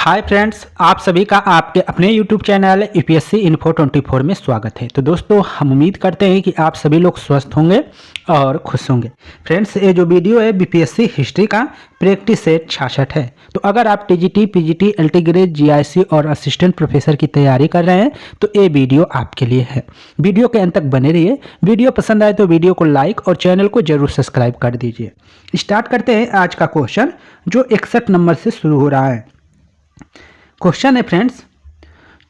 Hi friends, आप सभी का आपके अपने यूट्यूब चैनल यूपीएससी इन्फो 24 में स्वागत है। तो दोस्तों, हम उम्मीद करते हैं कि आप सभी लोग स्वस्थ होंगे और खुश होंगे। फ्रेंड्स, ये जो वीडियो है बीपीएससी हिस्ट्री का प्रैक्टिस सेट 66 है। तो अगर आप TGT, PGT, LT grade, GIC और असिस्टेंट प्रोफेसर की तैयारी कर रहे हैं तो ये वीडियो आपके लिए है। वीडियो के अंत तक बने रहिए। वीडियो पसंद आए तो वीडियो को लाइक और चैनल को जरूर सब्सक्राइब कर दीजिए। स्टार्ट करते हैं आज का क्वेश्चन, जो 61 नंबर से शुरू हो रहा है। क्वेश्चन है फ्रेंड्स,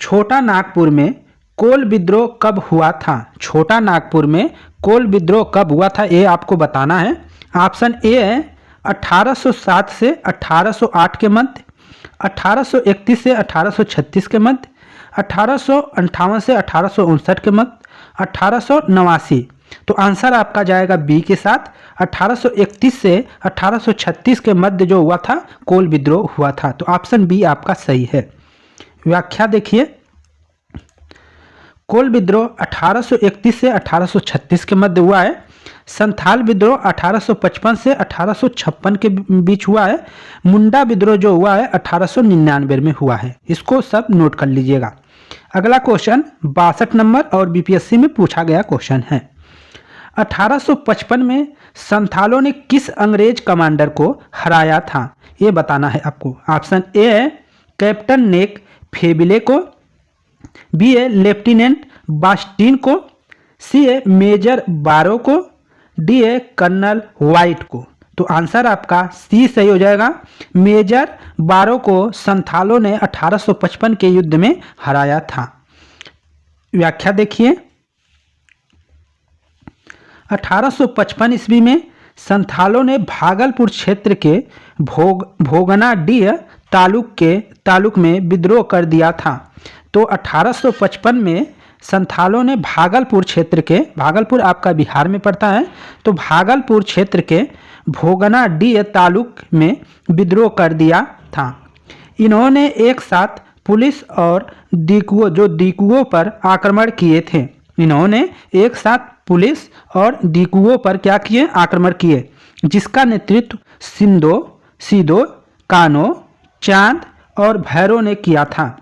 छोटा नागपुर में कोल विद्रोह कब हुआ था? छोटा नागपुर में कोल विद्रोह कब हुआ था, ये आपको बताना है। ऑप्शन ए है 1807 से 1808 के मध्य, 1831 से 1836 के मध्य, 1858 से 1859 के मध्य, 1889। तो आंसर आपका जाएगा बी के साथ। 1831 से 1836 के मध्य जो हुआ था कोल विद्रोह हुआ था। तो ऑप्शन बी आपका सही है। व्याख्या देखिए, कोल विद्रोह 1831 से 1836 के मध्य हुआ है। संथाल विद्रोह 1855 से 1856 के बीच हुआ है। मुंडा विद्रोह जो हुआ है 1899 में हुआ है। इसको सब नोट कर लीजिएगा। अगला क्वेश्चन 62 नंबर और बीपीएससी में पूछा गया क्वेश्चन है। 1855 में संथालों ने किस अंग्रेज कमांडर को हराया था, ये बताना है आपको। ऑप्शन ए है कैप्टन नेक फेबिले को, बी है लेफ्टिनेंट बास्टीन को, सी है मेजर बारो को, डी है कर्नल वाइट को। तो आंसर आपका सी सही हो जाएगा। मेजर बारो को संथालों ने 1855 के युद्ध में हराया था। व्याख्या देखिए, 1855 ईस्वी में संथालों ने भागलपुर क्षेत्र के भोगनाडीह तालुक में विद्रोह कर दिया था। तो 1855 में संथालों ने भागलपुर क्षेत्र के, भागलपुर आपका बिहार में पड़ता है, तो भागलपुर क्षेत्र के भोगनाडीह तालुक में विद्रोह कर दिया था। इन्होंने एक साथ पुलिस और दीकुओं पर आक्रमण किए थे। इन्होंने एक साथ पुलिस और दीकुओं पर क्या किए? आक्रमण किए, जिसका नेतृत्व सीदो, कानो, चांद और भैरव ने किया था।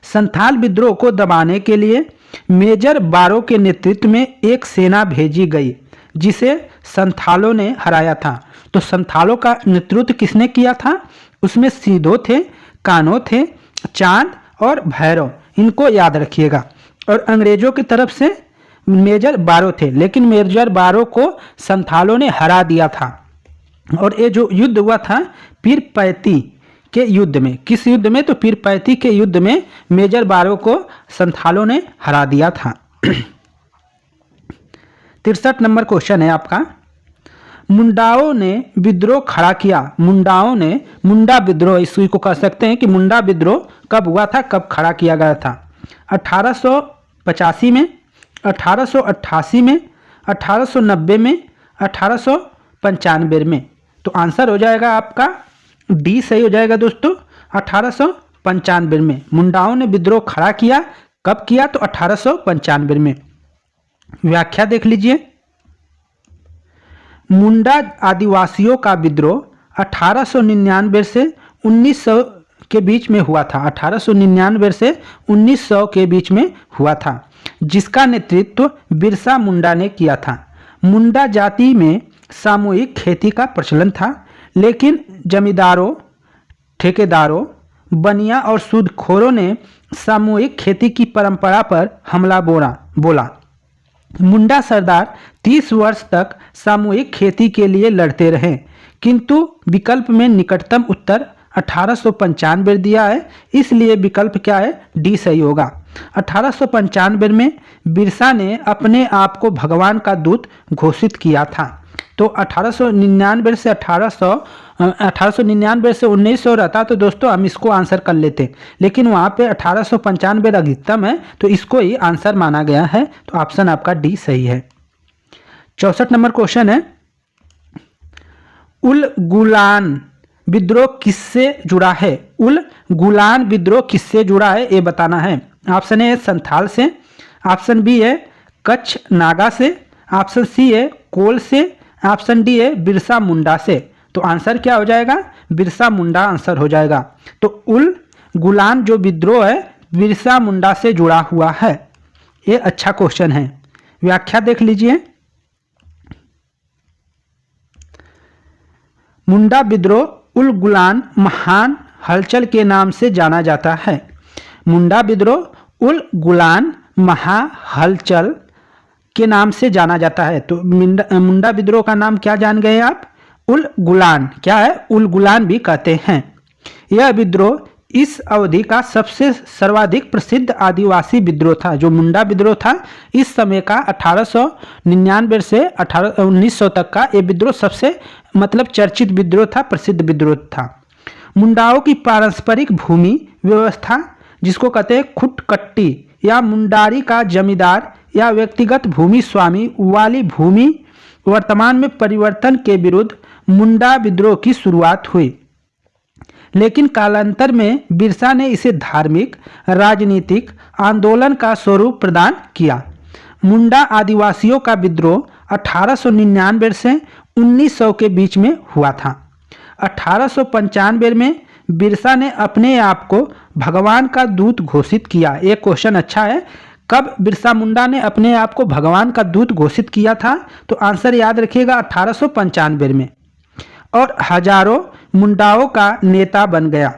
संथाल विद्रोह को दबाने के लिए मेजर बारो के नेतृत्व में एक सेना भेजी गई, जिसे संथालों ने हराया था। तो संथालों का नेतृत्व किसने किया था? उसमें सीदो थे, कानो थे, चांद और भैरव। इनको याद रखिएगा। और अंग्रेजों की तरफ से मेजर बारो थे, लेकिन मेजर बारो को संथालों ने हरा दिया था। और ये जो युद्ध हुआ था पीरपैती के युद्ध में, किस युद्ध में? तो पीरपैती के युद्ध में मेजर बारो को संथालों ने हरा दिया था। 63 नंबर क्वेश्चन है आपका। मुंडाओं ने विद्रोह खड़ा किया। मुंडा विद्रोह, इसी को कह सकते हैं कि मुंडा विद्रोह कब हुआ था, कब खड़ा किया गया था? 1885 में, 1888 में, 1890 में, 1895 में। तो आंसर हो जाएगा आपका डी सही हो जाएगा दोस्तों। 1895 में मुंडाओं ने विद्रोह खड़ा किया। कब किया? तो 1895 में। व्याख्या देख लीजिए, मुंडा आदिवासियों का विद्रोह 1899 से 1900 के बीच में हुआ था। 1899 से 1900 के बीच में हुआ था, जिसका नेतृत्व बिरसा मुंडा ने किया था। मुंडा जाति में सामूहिक खेती का प्रचलन था, लेकिन जमींदारों, ठेकेदारों, बनिया और सूदखोरों ने सामूहिक खेती की परंपरा पर हमला बोला। मुंडा सरदार 30 वर्ष तक सामूहिक खेती के लिए लड़ते रहे, किंतु विकल्प में निकटतम उत्तर 1895 दिया है, इसलिए विकल्प क्या है? डी सही होगा। 1895 में बिरसा ने अपने आप को भगवान का दूत घोषित किया था। तो 1899 से 1899 से 1900 रहता तो दोस्तों हम इसको आंसर कर लेते, लेकिन वहाँ पे 1895 अधिकतम है, तो इसको ही आंसर माना गया है। तो ऑप्शन आपका डी सही है। 64 नंबर क्वेश्चन है, उल गुलान विद्रोह किससे जुड़ा है? उल गुलान विद्रोह किससे जुड़ा है, ये बताना है। ऑप्शन ए संथाल से, ऑप्शन बी है कच्छ नागा से, ऑप्शन सी है कोल से, ऑप्शन डी है बिरसा मुंडा से। तो आंसर क्या हो जाएगा? बिरसा मुंडा आंसर हो जाएगा। तो उल गुलान जो विद्रोह है बिरसा मुंडा से जुड़ा हुआ है। ये अच्छा क्वेश्चन है। व्याख्या देख लीजिए। मुंडा विद्रोह उल गुलान महान हलचल के नाम से जाना जाता है। मुंडा विद्रोह उल गुलान महा हलचल के नाम से जाना जाता है। तो मुंडा विद्रोह का नाम क्या जान गए आप? उल गुलान। क्या है? उल गुलान भी कहते हैं। यह विद्रोह इस अवधि का सबसे सर्वाधिक प्रसिद्ध आदिवासी विद्रोह था। जो मुंडा विद्रोह था इस समय का 1899 से 1900 तक का ये विद्रोह सबसे चर्चित विद्रोह था, प्रसिद्ध विद्रोह था। मुंडाओं की पारंपरिक भूमि व्यवस्था जिसको कहते हैं खुटकट्टी या मुंडारी का जमींदार या व्यक्तिगत भूमि स्वामी वाली भूमि वर्तमान में परिवर्तन के विरुद्ध मुंडा विद्रोह की शुरुआत हुई। लेकिन कालांतर में बिरसा ने इसे धार्मिक राजनीतिक आंदोलन का स्वरूप प्रदान किया। मुंडा आदिवासियों का विद्रोह 1899 से 1900 के बीच में हुआ था। 1895 में बिरसा ने अपने आप को भगवान का दूत घोषित किया। एक क्वेश्चन अच्छा है, कब बिरसा मुंडा ने अपने आप को भगवान का दूत घोषित किया था? तो आंसर याद रखिएगा 1895 में। और हजारों मुंडाओं का नेता बन गया।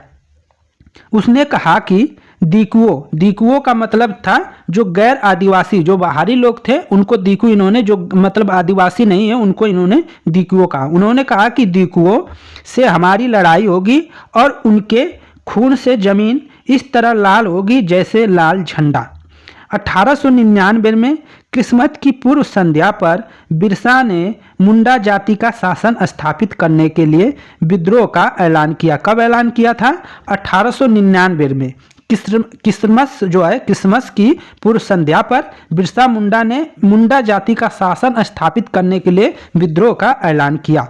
उसने कहा कि दीकुओं का मतलब था जो गैर आदिवासी, जो बाहरी लोग थे उनको दीकू, इन्होंने जो आदिवासी नहीं है उनको इन्होंने दीकुओं कहा। उन्होंने कहा कि दीकुओं से हमारी लड़ाई होगी और उनके खून से जमीन इस तरह लाल होगी जैसे लाल झंडा। 1899 में क्रिसमस की पूर्व संध्या पर बिरसा ने मुंडा जाति का शासन स्थापित करने के लिए विद्रोह का ऐलान किया। कब ऐलान किया था? 1899 में। क्रिसमस की पूर्व संध्या पर बिरसा मुंडा ने मुंडा जाति का शासन स्थापित करने के लिए विद्रोह का ऐलान किया।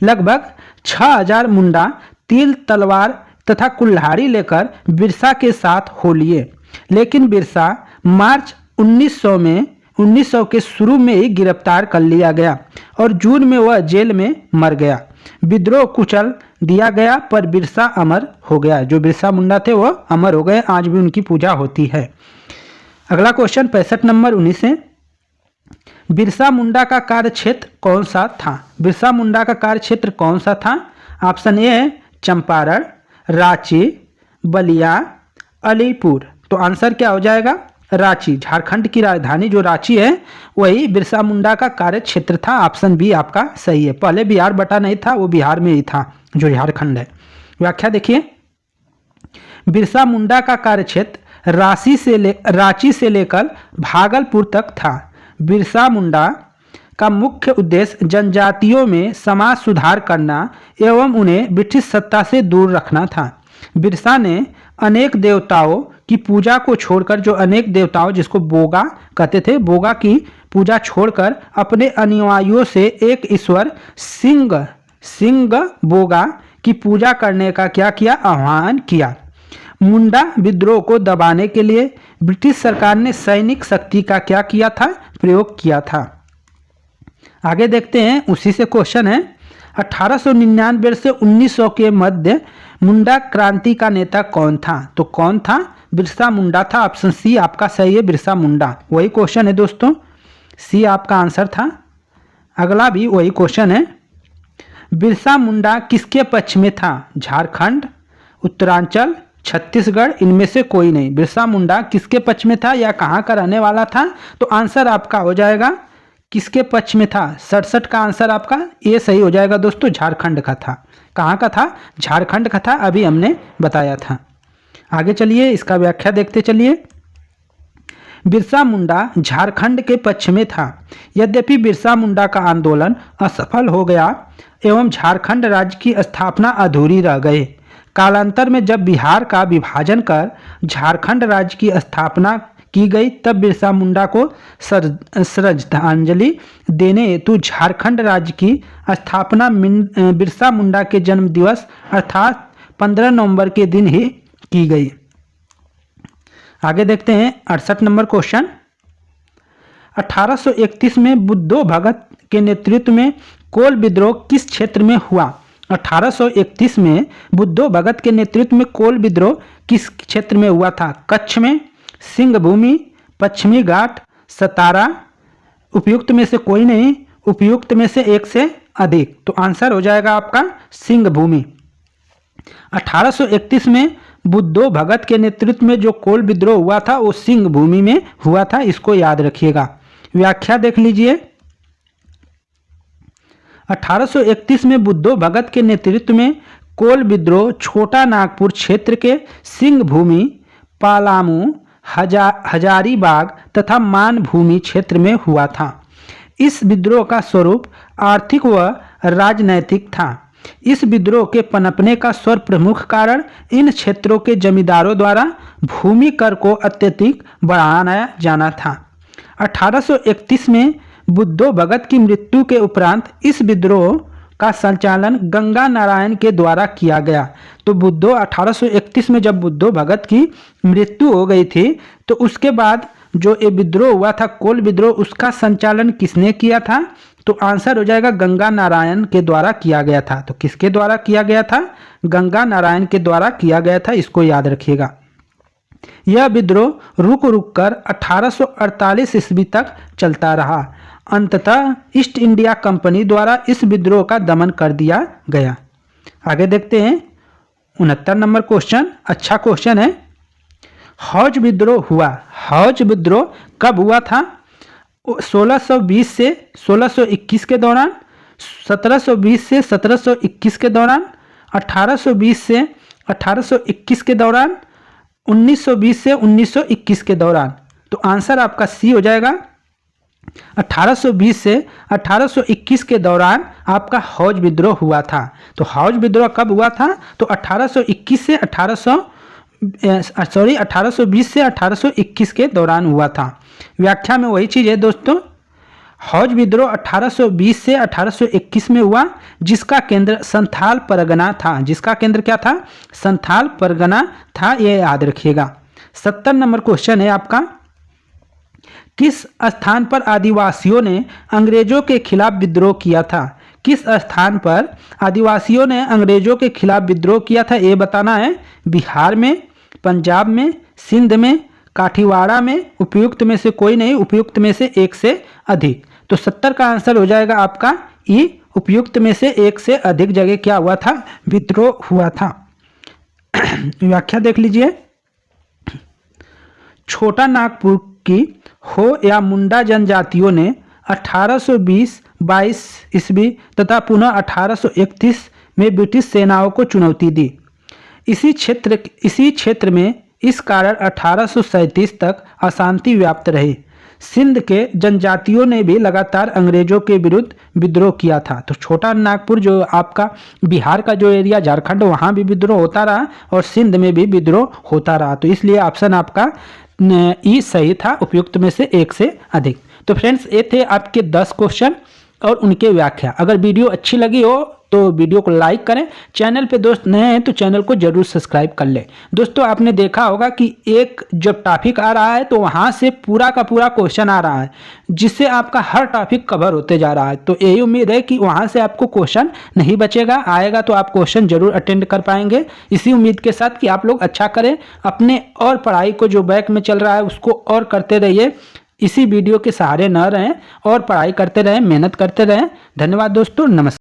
लगभग 6000 मुंडा तीर तलवार तथा कुल्हाड़ी लेकर बिरसा के साथ हो लिए। लेकिन बिरसा मार्च 1900 के शुरू में ही गिरफ्तार कर लिया गया और जून में वह जेल में मर गया। विद्रोह कुचल दिया गया पर बिरसा अमर हो गया। जो बिरसा मुंडा थे वो अमर हो गए, आज भी उनकी पूजा होती है। अगला क्वेश्चन 65 नंबर 19 से। बिरसा मुंडा का कार्य क्षेत्र कौन सा था? बिरसा मुंडा का कार्य क्षेत्र कौन सा था? ऑप्शन ए है चंपारण, रांची, बलिया, अलीपुर। तो आंसर क्या हो जाएगा? रांची। झारखंड की राजधानी जो रांची है वही बिरसा मुंडा का कार्य क्षेत्र था। ऑप्शन बी आपका सही है। पहले बिहार बटा नहीं था, वो बिहार में ही था जो झारखंड है। व्याख्या देखिए। बिरसा मुंडा का कार्य क्षेत्र रांची से लेकर भागलपुर तक था। बिरसा मुंडा का मुख्य उद्देश्य जनजातियों में समाज सुधार करना एवं उन्हें ब्रिटिश सत्ता से दूर रखना था। बिरसा ने अनेक देवताओं की पूजा को छोड़कर, जो अनेक देवताओं जिसको बोगा कहते थे, बोगा की पूजा छोड़कर अपने अनुयायियों से एक ईश्वर सिंग बोगा की पूजा करने का क्या किया? आह्वान किया। मुंडा विद्रोह को दबाने के लिए ब्रिटिश सरकार ने सैनिक शक्ति का क्या किया था? प्रयोग किया था। आगे देखते हैं, उसी से क्वेश्चन है। 1899 से 1900 के मध्य मुंडा क्रांति का नेता कौन था? तो कौन था? बिरसा मुंडा था। ऑप्शन सी आपका सही है, बिरसा मुंडा। वही क्वेश्चन है दोस्तों, सी आपका आंसर था। अगला भी वही क्वेश्चन है। बिरसा मुंडा किसके पक्ष में था? झारखंड, उत्तरांचल, छत्तीसगढ़, इनमें से कोई नहीं। बिरसा मुंडा किसके पक्ष में था या कहाँ का रहने वाला था? तो आंसर आपका हो जाएगा किसके पक्ष में था? 67 का आंसर आपका ये सही हो जाएगा दोस्तों, झारखंड का था। कहाँ का था? झारखंड का था, अभी हमने बताया था। आगे चलिए, इसका व्याख्या देखते चलिए। बिरसा मुंडा झारखंड के पक्ष में था। यद्यपि बिरसा मुंडा का आंदोलन असफल हो गया एवं झारखंड राज्य की स्थापना अधूरी रह गई। कालांतर में जब बिहार का विभाजन कर झारखंड राज्य की स्थापना की गई तब बिरसा मुंडा को श्रद्धांजलि देने हेतु झारखंड राज्य की स्थापना बिरसा मुंडा के जन्म दिवस अर्थात 15 नवंबर के दिन ही की गई। आगे देखते हैं 68 नंबर क्वेश्चन। 1831 में बुद्धो भगत के नेतृत्व में कोल विद्रोह किस क्षेत्र में हुआ? 1831 में बुद्धो भगत के नेतृत्व में कोल विद्रोह किस क्षेत्र में हुआ था? कच्छ में, सिंहभूमि, पश्चिमी घाट, सतारा। उपयुक्त में से कोई नहीं, उपयुक्त में से एक से अधिक। तो आंसर हो जाएगा आपका सिंहभूमि। 1831 में बुद्धो भगत के नेतृत्व में जो कोल विद्रोह हुआ था वो सिंहभूमि में हुआ था, इसको याद रखिएगा। व्याख्या देख लीजिए। 1831 में बुद्धो भगत के नेतृत्व में कोल विद्रोह छोटा नागपुर क्षेत्र के सिंहभूमि, पालामू, हजारीबाग तथा मानभूमि क्षेत्र में हुआ था। इस विद्रोह का स्वरूप आर्थिक व राजनैतिक था। इस विद्रोह के पनपने का सर्वप्रमुख कारण इन क्षेत्रों के जमींदारों द्वारा भूमि कर को अत्यधिक बढ़ाया जाना था। 1831 में बुद्धो भगत की मृत्यु के उपरांत इस विद्रोह का संचालन गंगा नारायण के द्वारा किया गया। तो बुद्धो 1831 में जब बुद्धो भगत की मृत्यु हो गई थी तो उसके बाद जो ये विद्रोह हुआ था कोल विद्रोह, उसका संचालन किसने किया था? तो आंसर हो जाएगा गंगा नारायण के द्वारा किया गया था। तो किसके द्वारा किया गया था? गंगा नारायण के द्वारा किया गया था, इसको याद रखिएगा। यह विद्रोह रुक रुक कर 1848 ईस्वी तक चलता रहा। अंततः ईस्ट इंडिया कंपनी द्वारा इस विद्रोह का दमन कर दिया गया। आगे देखते हैं 69 नंबर क्वेश्चन। अच्छा क्वेश्चन है। हौज विद्रोह हुआ। हौज विद्रोह कब हुआ था? 1620 से 1621 के दौरान, 1720 से 1721 के दौरान, 1820 से 1821 के दौरान, 1920 से 1921 के दौरान। तो आंसर आपका सी हो जाएगा। 1820 से 1821 के दौरान आपका हौज विद्रोह हुआ था। तो हौज विद्रोह कब हुआ था? तो 1820 से 1821 के दौरान हुआ था। व्याख्या में वही चीज़ है दोस्तों। हौज विद्रोह 1820 से 1821 में हुआ, जिसका केंद्र संथाल परगना था। जिसका केंद्र क्या था? संथाल परगना था, ये याद रखिएगा। 70 नंबर क्वेश्चन है आपका। किस स्थान पर आदिवासियों ने अंग्रेजों के खिलाफ विद्रोह किया था? किस स्थान पर आदिवासियों ने अंग्रेजों के खिलाफ विद्रोह किया था, ये बताना है। बिहार में, पंजाब में, सिंध में, काठीवाड़ा में। उपयुक्त में से कोई नहीं, उपयुक्त में से एक से अधिक। तो 70 का आंसर हो जाएगा आपका ई। उपयुक्त में से एक से अधिक जगह क्या हुआ था? विद्रोह हुआ था। व्याख्या देख लीजिए। छोटा नागपुर की हो या मुंडा जनजातियों ने 1820-22 ईस्वी तथा पुनः 1831 में ब्रिटिश सेनाओं को चुनौती दी। इसी क्षेत्र में इस कारण 1837 तक अशांति व्याप्त रही। सिंध के जनजातियों ने भी लगातार अंग्रेजों के विरुद्ध विद्रोह किया था। तो छोटा नागपुर जो आपका बिहार का जो एरिया, झारखंड, वहाँ भी विद्रोह होता रहा और सिंध में भी विद्रोह होता रहा। तो इसलिए ऑप्शन आपका ई सही था, उपयुक्त में से एक से अधिक। तो फ्रेंड्स, ये थे आपके 10 क्वेश्चन और उनके व्याख्या। अगर वीडियो अच्छी लगी हो तो वीडियो को लाइक करें। चैनल पे दोस्त नए हैं तो चैनल को जरूर सब्सक्राइब कर लें। दोस्तों, आपने देखा होगा कि एक जब टॉपिक आ रहा है तो वहाँ से पूरा का पूरा क्वेश्चन आ रहा है, जिससे आपका हर टॉपिक कवर होते जा रहा है। तो यही उम्मीद है कि वहाँ से आपको क्वेश्चन नहीं बचेगा, आएगा तो आप क्वेश्चन जरूर अटेंड कर पाएंगे। इसी उम्मीद के साथ कि आप लोग अच्छा करें, अपने और पढ़ाई को जो बैक में चल रहा है उसको और करते रहिए। इसी वीडियो के सहारे न रहें और पढ़ाई करते रहें, मेहनत करते रहें। धन्यवाद दोस्तों, नमस्कार।